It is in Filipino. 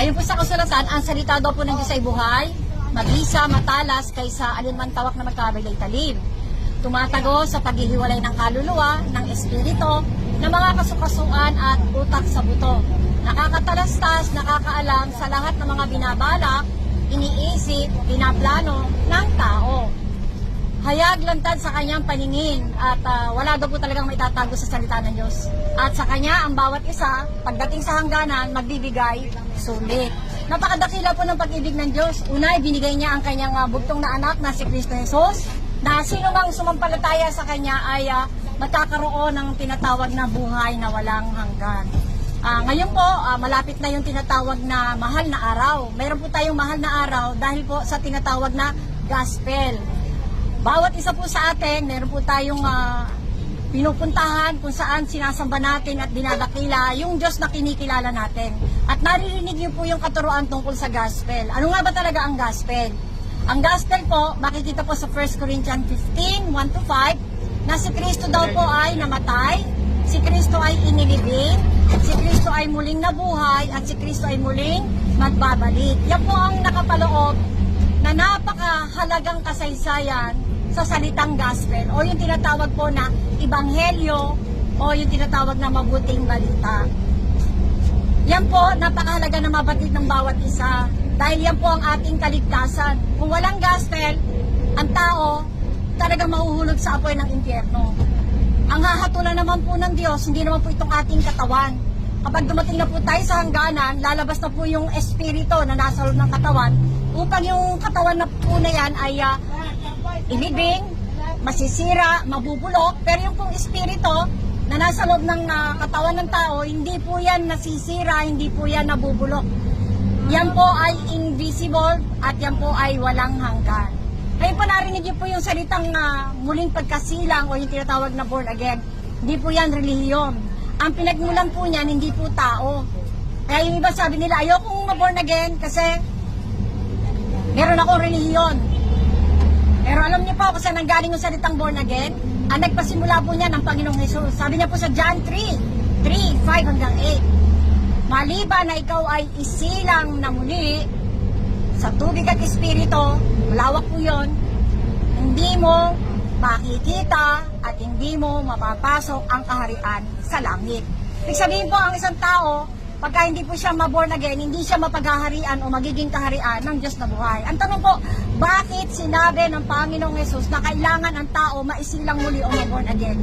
Ayon po sa kasulatan, ang salita daw po ng Diyos ay buhay, mabisa, matalas, kaysa alinman tawak na magkabilay talim. Tumatago sa paghihiwalay ng kaluluwa, ng espiritu, ng mga kasukasuan at utak sa buto. Nakakatalastas, nakakaalam sa lahat ng mga binabalak, iniisip, pinaplano ng tao. Hayag lantad sa kanyang paningin at wala daw po talagang maitatago sa salita ng Diyos. At sa kanya, ang bawat isa, pagdating sa hangganan, magbibigay sulit. Napakadakila po ng pag-ibig ng Diyos. Una, binigay niya ang kanyang bugtong na anak na si Kristo Jesus, na sino mang sumampalataya sa kanya ay magkakaroon ng tinatawag na buhay na walang hanggan. Ngayon po, malapit na yung tinatawag na mahal na araw. Mayroon po tayong mahal na araw dahil po sa tinatawag na gospel. Bawat isa po sa atin, meron po tayong pinupuntahan kung saan sinasamba natin at dinadakila yung Diyos na kinikilala natin. At naririnig niyo po yung katuruan tungkol sa gospel. Ano nga ba talaga ang gospel? Ang gospel po, makikita po sa 1 Corinthians 15, 1-5, na si Kristo daw po ay namatay, si Kristo ay inilibing, si Kristo ay muling nabuhay, at si Kristo ay muling magbabalik. Yan po ang nakapaloob na napakahalagang kasaysayan sa salitang gospel o yung tinatawag po na ebanghelyo o yung tinatawag na mabuting balita. Yan po, napakahalaga na mabatid ng bawat isa dahil yan po ang ating kaligtasan. Kung walang gospel, ang tao talagang mahuhulog sa apoy ng impyerno. Ang hahatulan naman po ng Diyos, hindi naman po itong ating katawan. Kapag dumating na po tayo sa hangganan, lalabas na po yung espiritu na nasa loob ng katawan upang yung katawan na po na yan ay ilibing, masisira, mabubulok, pero yung pong espiritu na nasa loob ng katawan ng tao, hindi po yan nasisira, hindi po yan nabubulok. Yan po ay invisible at yan po ay walang hanggan. Ngayon po narinig niyo po yung salitang muling pagkasilang o yung tinatawag na born again. Hindi po yan relihiyon. Ang pinagmulan po niyan, hindi po tao. Kaya yung iba sabi nila, ayokong ma-born again kasi meron akong relihiyon. Pero alam niyo po kung saan nanggaling yung salitang born again? Ang nagpasimula po niya ng Panginoong Jesus. Sabi niya po sa John 3:5-8. Maliban na ikaw ay isilang na muli sa tubig at espiritu, malawak po yun, hindi mo makikita at hindi mo mapapasok ang kaharian sa langit. Ibig sabihin po, ang isang tao, pagka hindi po siya ma-born again, hindi siya mapaghaharian o magiging kaharian ng Diyos na buhay. Ang tanong po, bakit sinabi ng Panginoong Jesus na kailangan ang tao maisilang muli o ma-born again?